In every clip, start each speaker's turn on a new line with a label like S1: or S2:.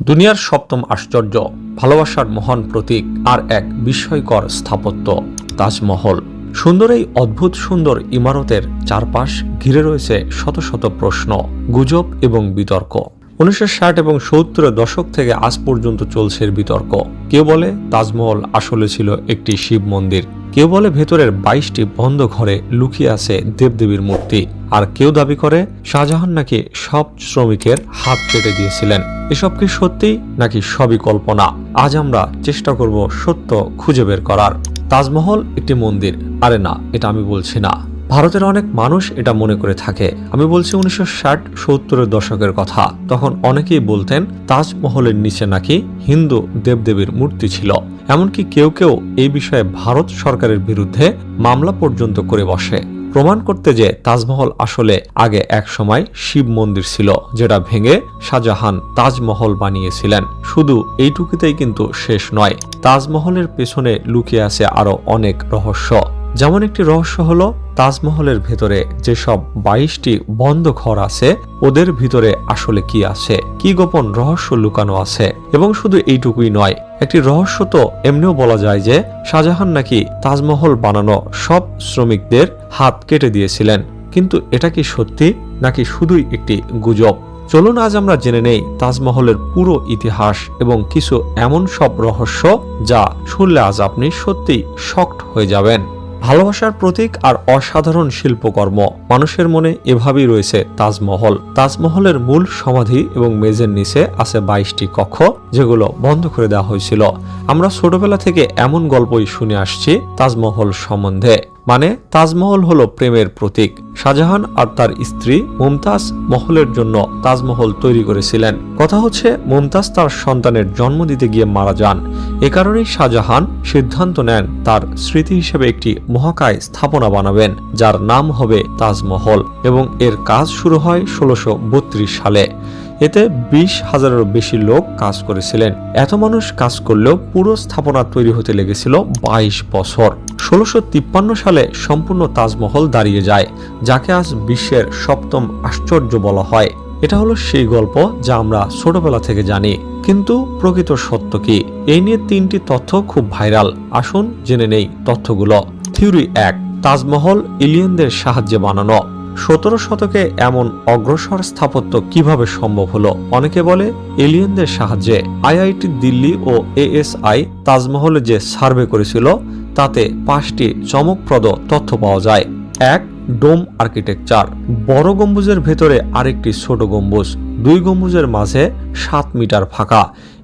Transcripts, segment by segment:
S1: দুনিয়ার সপ্তম আশ্চর্য, ভালোবাসার মহান প্রতীক আর এক বিস্ময়কর স্থাপত্য তাজমহল। সুন্দর এই অদ্ভুত সুন্দর ইমারতের চারপাশ ঘিরে রয়েছে শত শত প্রশ্ন, গুজব এবং বিতর্ক। 1960 এবং 70-এর দশক থেকে আজ পর্যন্ত চলছে বিতর্ক। কেউ বলে তাজমহল আসলে ছিল একটি শিব মন্দির, কেউ বলে ভেতরের 22টি বন্ধ ঘরে লুকিয়ে আছে দেবদেবীর মূর্তি, আর কেউ দাবি করে শাহজাহান নাকি সব শ্রমিকের হাত কেটে দিয়েছিলেন। এসব কি সত্যি নাকি সবই কল্পনা? আজ আমরা চেষ্টা করব সত্য খুঁজে বের করার। তাজমহল একটি মন্দির, আরে না, এটা আমি বলছি না। ভারতের অনেক মানুষ এটা মনে করে থাকে। আমি বলছি 1960-70-এর দশকের কথা। তখন অনেকেই বলতেন তাজমহলের নিচে নাকি হিন্দু দেবদেবীর মূর্তি ছিল। এমনকি কেউ কেউ এই বিষয়ে ভারত সরকারের বিরুদ্ধে মামলা পর্যন্ত করে বসে, প্রমাণ করতে যে তাজমহল আসলে আগে এক সময় শিব মন্দির ছিল, যেটা ভেঙে শাহজাহান তাজমহল বানিয়েছিলেন। শুধু এইটুকুতেই কিন্তু শেষ নয়, তাজমহলের পেছনে লুকিয়ে আছে আরো অনেক রহস্য। যেমন একটি রহস্য হলো তাজমহলের ভেতরে যেসব 22টি বন্ধ ঘর আছে, ওদের ভিতরে আসলে কি আছে, কি গোপন রহস্য লুকানো আছে। এবং শুধু এইটুকুই নয়, একটি রহস্য তো এমনিও বলা যায় যে শাহজাহান নাকি তাজমহল বানানো সব শ্রমিকদের হাত কেটে দিয়েছিলেন। কিন্তু এটা কি সত্যি নাকি শুধুই একটি গুজব? চলুন আজ আমরা জেনে নেই তাজমহলের পুরো ইতিহাস এবং কিছু এমন সব রহস্য যা শুনলে আজ আপনি সত্যিই শকড হয়ে যাবেন। ভালোবাসার প্রতীক আর অসাধারণ শিল্পকর্ম, মানুষের মনে এভাবেই রয়েছে তাজমহল। তাজমহলের মূল সমাধি এবং মেঝের নিচে আছে 22টি কক্ষ, যেগুলো বন্ধ করে দেওয়া হয়েছিল। আমরা ছোটবেলা থেকে এমন গল্পই শুনে আসছি তাজমহল সম্বন্ধে। মানে তাজমহল হলো প্রেমের প্রতীক। শাহজাহান আর তার স্ত্রী মুমতাজ মহলের জন্য তাজমহল তৈরি করেছিলেন। কথা হচ্ছে মুমতাজ তার সন্তানের জন্ম দিতে গিয়ে মারা যান। এ কারণেই শাহজাহান সিদ্ধান্ত নেন তার স্মৃতি হিসেবে একটি মহাকায় স্থাপনা বানাবেন, যার নাম হবে তাজমহল। এবং এর কাজ শুরু হয় 1632 সালে। এতে 20,000-এরও বেশি লোক কাজ করেছিলেন। এত মানুষ কাজ করলেও পুরো স্থাপনা তৈরি হতে লেগেছিল 22 বছর। 1653 সালে সম্পূর্ণ তাজমহল দাঁড়িয়ে যায়, যাকে আজ বিশ্বের সপ্তম আশ্চর্য বলা হয়। এটা হলো সেই গল্প যা আমরা ছোটবেলা থেকে জানি। কিন্তু প্রকৃত সত্য কি? এই নিয়ে 3টি তথ্য খুব ভাইরাল। আসুন জেনে নেই তথ্যগুলো। থিওরি 1, তাজমহল এলিয়েনদের সাহায্যে বানানো। 17 শতকে এমন অগ্রসর স্থাপত্য কিভাবে সম্ভব হলো? অনেকে বলে এলিয়েনদের সাহায্যে। আইআইটি দিল্লি ও এএসআই তাজমহলে যে সার্ভে করেছিল তাতে 5টি চমকপ্রদ তথ্য পাওয়া যায়। 1, ডোম আর্কিটেকচার। বড় গম্বুজের ভেতরে আরেকটি ছোট গম্বুজ, 2 গম্বুজের মাঝে 7 মিটার ফাঁকা।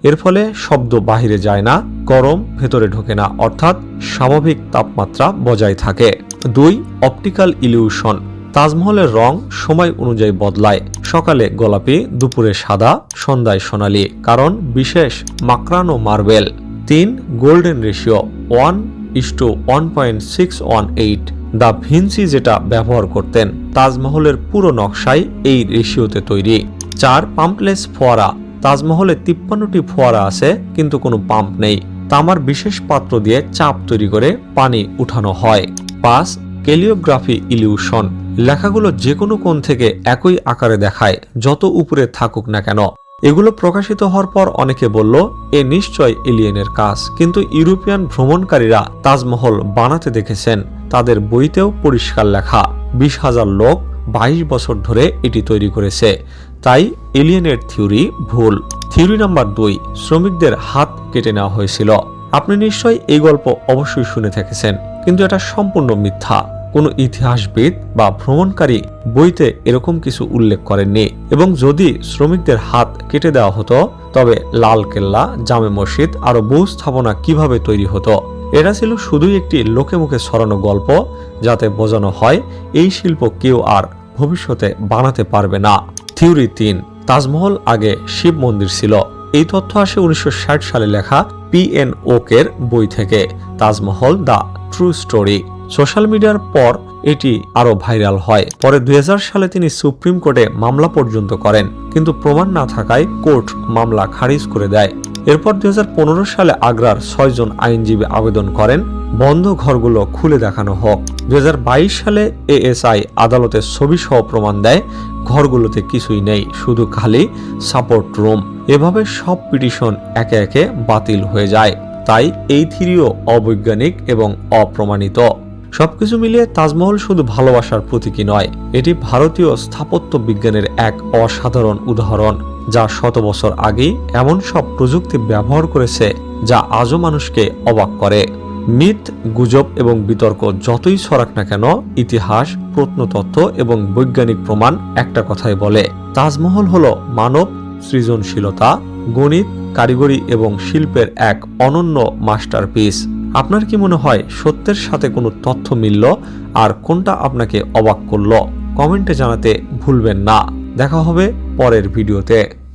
S1: এর ফলে শব্দ বাহিরে যায় না, গরম ভেতরে ঢোকে না, অর্থাৎ স্বাভাবিক তাপমাত্রা বজায় থাকে। 2, অপটিক্যাল ইলিউশন। তাজমহলের রং সময় অনুযায়ী বদলায়। সকালে গোলাপি, দুপুরে সাদা, সন্ধ্যায় সোনালী, কারণ বিশেষ মাকড়ানো মার্বেল। 3, গোল্ডেন রেশিও 1:1.618। দা ভিঞ্চি যেটা ব্যবহার করতেন, তাজমহলের পুরো নকশাই এই রেশিওতে তৈরি। 4, পাম্পলেস ফোয়ারা। তাজমহলে 53টি ফোয়ারা আছে, কিন্তু কোনো পাম্প নেই। তামার বিশেষ পাত্র দিয়ে চাপ তৈরি করে পানি উঠানো হয়। 5, ক্যালিওগ্রাফি ইলিউশন। লেখাগুলো যে কোনো কোণ থেকে একই আকারে দেখায়, যত উপরে থাকুক না কেন। এগুলো প্রকাশিত হওয়ার পর অনেকে বলল এ নিশ্চয় এলিয়েনের কাজ। কিন্তু ইউরোপিয়ান ভ্রমণকারীরা তাজমহল বানাতে দেখেছেন, তাদের বইতেও পরিষ্কার লেখা 20,000 লোক 22 বছর ধরে এটি তৈরি করেছে। তাই এলিয়েনের থিওরি ভুল। থিওরি নাম্বার 2, শ্রমিকদের হাত কেটে নেওয়া হয়েছিল। আপনি নিশ্চয়ই এই গল্প অবশ্যই শুনে থেকেছেন, কিন্তু এটা সম্পূর্ণ মিথ্যা। কোনো ইতিহাসবিদ বা ভ্রমণকারী বইতে এরকম কিছু উল্লেখ করেননি। এবং যদি শ্রমিকদের হাত কেটে দেওয়া হতো, তবে লাল কেল্লা, জামে মসজিদ আরো বহু স্থাপনা কিভাবে তৈরি হতো? এটা ছিল শুধুই একটি লোকে মুখে ছড়ানো গল্প, যাতে বোঝানো হয় এই শিল্প কেউ আর ভবিষ্যতে বানাতে পারবে না। থিওরি 3, তাজমহল আগে শিব মন্দির ছিল। এই তথ্য আসে 1960 সালে লেখা PN ওকের বই থেকে, Taj Mahal the true story. Social মিডিয়ার পর এটি আরো ভাইরাল হয়। পরে 2000 সালে তিনি সুপ্রিম কোর্টে মামলা পর্যন্ত করেন, কিন্তু প্রমাণ না থাকায় কোর্ট মামলা খারিজ করে দেয়। এরপর 2015 সালে আগ্রার 6 জন আইনজীবী আবেদন করেন বন্ধ ঘরগুলো খুলে দেখানো হোক। 2022 সালে এএসআই আদালতে ছবি সহ প্রমাণ দেয় ঘরগুলোতে কিছুই নেই, শুধু খালি সাপোর্ট রুম। এভাবে সব পিটিশন একে একে বাতিল হয়ে যায়। তাই এই থিওরিও অবৈজ্ঞানিক এবং অপ্রমাণিত। সবকিছু মিলিয়ে তাজমহল শুধু ভালোবাসার প্রতীকী নয়, এটি ভারতীয় স্থাপত্য বিজ্ঞানের এক অসাধারণ উদাহরণ, যা শত বছর আগেই এমন সব প্রযুক্তি ব্যবহার করেছে যা আজও মানুষকে অবাক করে। মিথ, গুজব এবং বিতর্ক যতই ছড়াক না কেন, ইতিহাস, প্রত্নতত্ত্ব এবং বৈজ্ঞানিক প্রমাণ একটা কথাই বলে, তাজমহল হলো মানব সৃজনশীলতা, গণিত, কারিগরি এবং শিল্পের এক অনন্য মাস্টারপিস। আপনার কি মনে হয় সত্যের সাথে কোনো তথ্য মিলল, আর কোনটা আপনাকে অবাক করলো? কমেন্টে জানাতে ভুলবেন না। দেখা হবে পরের ভিডিওতে।